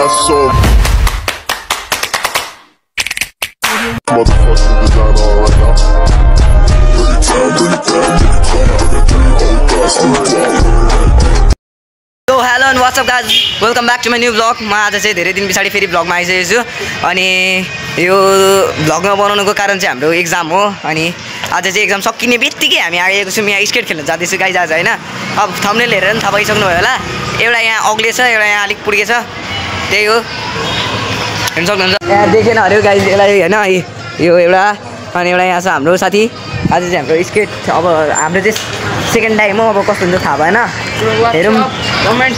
got so motherfuckers design all right now. So hello and what's up guys, welcome back to my new vlog. म आज चाहिँ धेरै दिन पछाडि फेरि भ्लगमा आइसकेको छु अनि यो भ्लगमा बनाउनुको कारण चाहिँ हाम्रो एक्जाम हो अनि आज चाहिँ एक्जाम सकिने बित्तिकै हामी आएको छौँ यहाँ स्केट खेल्न जाँदैछु गाइज आज हैन। अब थम्बनेल हेरेर पनि थाहा पाइसक्नु भयो होला, एउटा यहाँ अग्ले छ एउटा यहाँ अलिक पुड्के छ, त्यही हो हेर्न सक्नुहुन्छ। यहाँ देखेन अरे गाइज यसलाई हैन, यो एउटा अनि एउटा यहाँ छ हाम्रो साथी। आज चाहिँ हाम्रो स्केट अब हाम्रो चाहिँ सेकेन्ड टाइम हो, अब कस्तो हुन्छ थाहा भएन, हेरौँ। कमेन्ट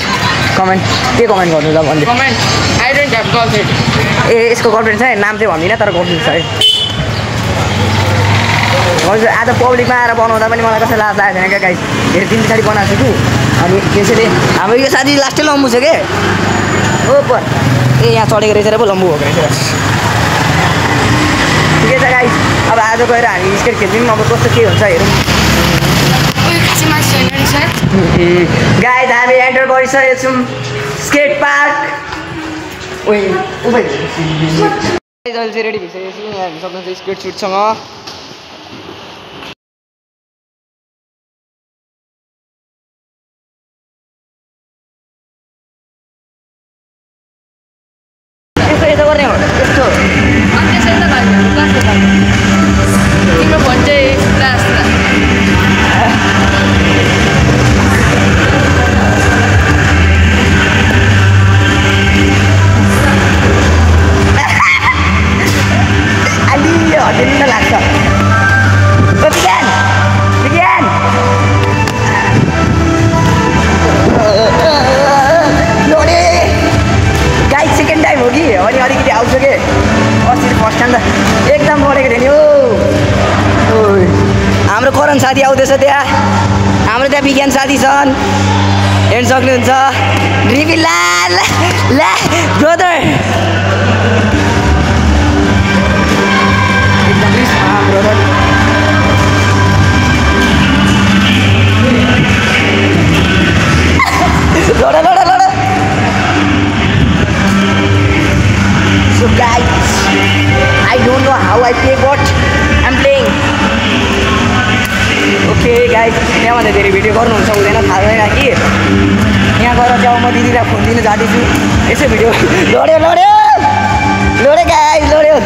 के कमेन्ट गर्नु ल भन्दै आई डोन्ट ह्याभ गर्लफ्रेन्ड। ए यसको गर्लफ्रेन्ड छ, नाम चाहिँ भन्दिनँ तर गर्लफ्रेन्ड छ है। हजुर आज पब्लिकमा आएर बनाउँदा पनि मलाई कसै लाज लागेको छैन क्या गाइस, धेरै दिन पछाडि बनाएको छु अनि त्यसैले हाम्रो यो साथी लास्टै लम्बु छ के हो पर ए यहाँ चढेको रहेछ र पो लम्बु भएको रहेछ। ठिकै छ गाइस, अब आज गएर हामी स्केट खेल्छौँ, अब कस्तो के हुन्छ हेरौँ। गाइस हामी एन्टर गरिसकेको छौँ स्केट पार्क। अहिले चाहिँ रेडी भइसकेको छु, यहाँ हेर्न सक्नुहुन्छ स्केट सुटसँग। यस्तो गर्ने हो यस्तो तिम्रो फोन चाहिँ हटिन लाग्छ। गाइस सेकेन्ड टाइम हो कि अनि अलिकति आउँछ कि, अस्ति फर्स्ट टाइम त एकदम बढेको थियो नि हो। हाम्रो करण साथी आउँदैछ त्यहाँ, हाम्रो त्यहाँ विज्ञान साथी छन् हेर्न सक्नुहुन्छ। रिभी ला brother lot So guys, I don't know how I play what I'm playing. Okay guys, यहाँभन्दा धेरै भिडियो गर्नुहुन्छ हुँदैन, थाहा छैन कि यहाँ गएर चाहिँ म दिदीलाई फोन दिनु जाँदैछु। यसो भिडियो लड्यो गाइस लड्यो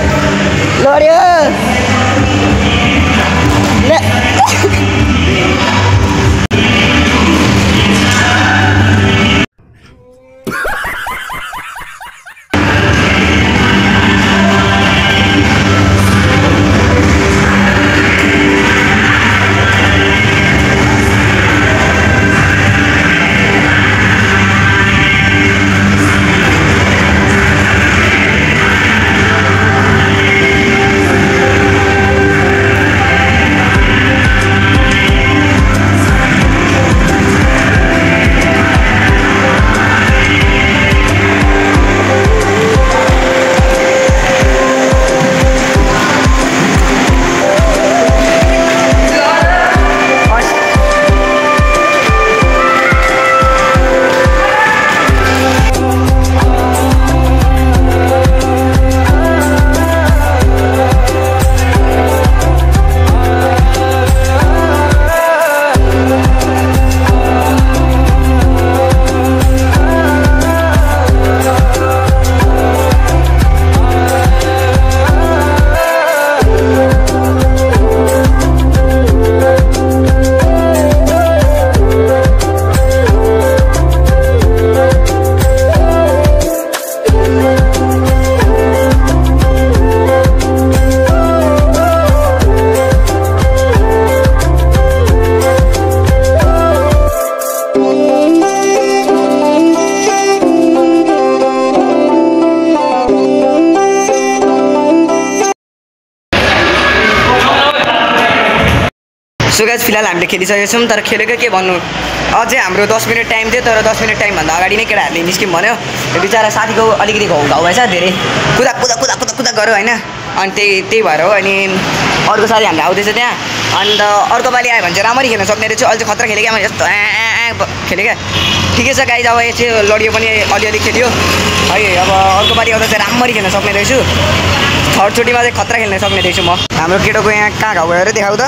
सो गाइस फिलहाल हामीले खेलिसकेका छौँ, तर खेलेको के भन्नु, अझै हाम्रो 10 मिनट टाइम थियो, तर 10 मिनट टाइमभन्दा अगाडि नै केटाहरूले निस्क्यौँ भन्यो। त्यो बिचरा साथीको अलिकति घाउ भएछ, धेरै कुदा गऱ्यो होइन। अनि त्यही भएर हो। अनि अर्को साथी हाम्रो आउँदैछ त्यहाँ, अन्त अर्को पालि आयो भने चाहिँ राम्ररी खेल्न सक्ने रहेछु। अहिले चाहिँ खतरा खेलेँ क्या मैले, यस्तो खेलेँ क्या। ठिकै छ गाइज, अब यो चाहिँ लडियो पनि अलिअलि खेल्यो है। अब अर्को पालि आउँदा चाहिँ राम्ररी खेल्न सक्ने रहेछु। थर्डचोटिमा चाहिँ खतरा खेल्न सक्ने रहेछु म। हाम्रो केटोको यहाँ कहाँ घाउ भयो अरे देखाउ त,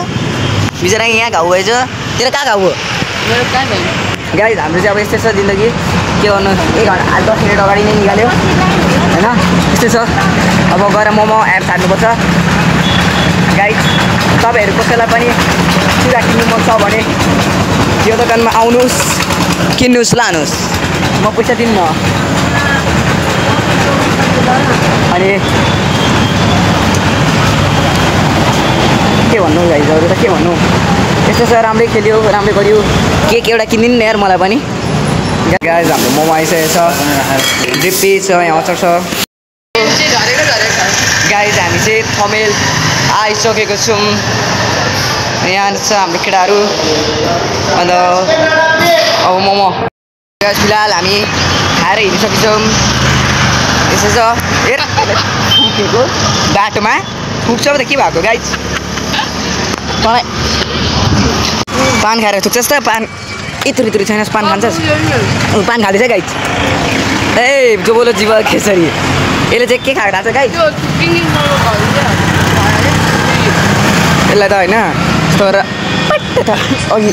बिचरा यहाँ घाउ भएछ। तेरो कहाँ घाउ हो मेरो कहाँ भएन गाइज? हाम्रो चाहिँ अब यस्तै छ जिन्दगी, के गर्नु। 1 घन्टा 10 मिनट अगाडि नै निकाल्यो होइन, यस्तै छ। अब गएर मोमो एप छाड्नुपर्छ गाइज। तपाईँहरू कसैलाई पनि चिरा किन्नु मन छ भने यो दोकानमा आउनुहोस्, किन्नुहोस्, लानुहोस्, म पैसा दिन्न। अनि के भन्नु गाइज, अरू त के भन्नु। यस्तो छ, राम्रै खेल्यो, राम्रै गर्यो। केक एउटा किनिदिनु न यार मलाई पनि। गाइज हाम्रो मोमो आइसकेको छ, डिप्पी छ, यहाँ अचार छ। गाइज हामी चाहिँ थमेल आइसकेको छौँ। यहाँ छ हाम्रो केटाहरू। अन्त अब मोमो गाइज फिलहाल हामी खाएर हिँडिसकेछौँ। यसो छ ठुकेको बाटोमा ठुक्छ त के भएको गाइज? तँलाई पान खाएर थुक्छस् त? पान यत्रो छैनस्, पान खान्छस्? पान खाँदैछ गाइज। ए जो बोलो जीव खेसरी, यसले चाहिँ के खाएको छ गाइज? यसलाई त होइन तर अघि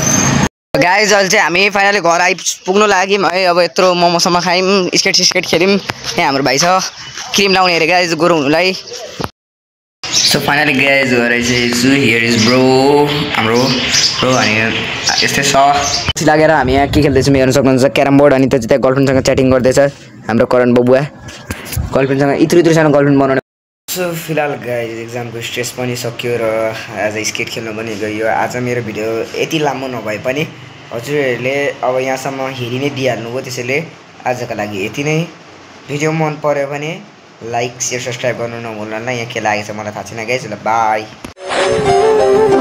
गाइज अहिले चाहिँ हामी फाइनली घर आइपुग्नु लाग्यौँ है। अब यत्रो मोमोसम्म खायौँ, स्केट खेल्यौँ। यहाँ हाम्रो भाइ छ क्रिम लाउने अरे गाइज गोरो हुनुलाई। सो फाइनली गाइज घर आइसकेको हियर इज ब्रो, हाम्रो ब्रो। अनि यस्तै छ लागेर हामी यहाँ के खेल्दैछौँ हेर्नु सक्नुहुन्छ, क्यारम बोर्ड। अनि त्यो चाहिँ त्यहाँ गर्लफ्रेन्डसँग च्याटिङ गर्दैछ हाम्रो करण बबुवा। गर्लफ्रेन्डसँग इत्रु गर्लफ्रेन्ड बनाउने। सो फिलहाल गाइज एक्जामको स्ट्रेस पनि सक्यो र आज स्केट खेल्न पनि गयो। आज मेरो भिडियो यति लामो नभए पनि हजुरहरूले अब यहाँसम्म हेरि नै दिइहाल्नुभयो, त्यसैले आजको लागि यति नै। भिडियो मन पऱ्यो भने लाइक, सेयर, सब्सक्राइब गर्नु नभुल्नु होला। यहाँ के लागेको छ मलाई थाहा छैन गाइज। ल बाई।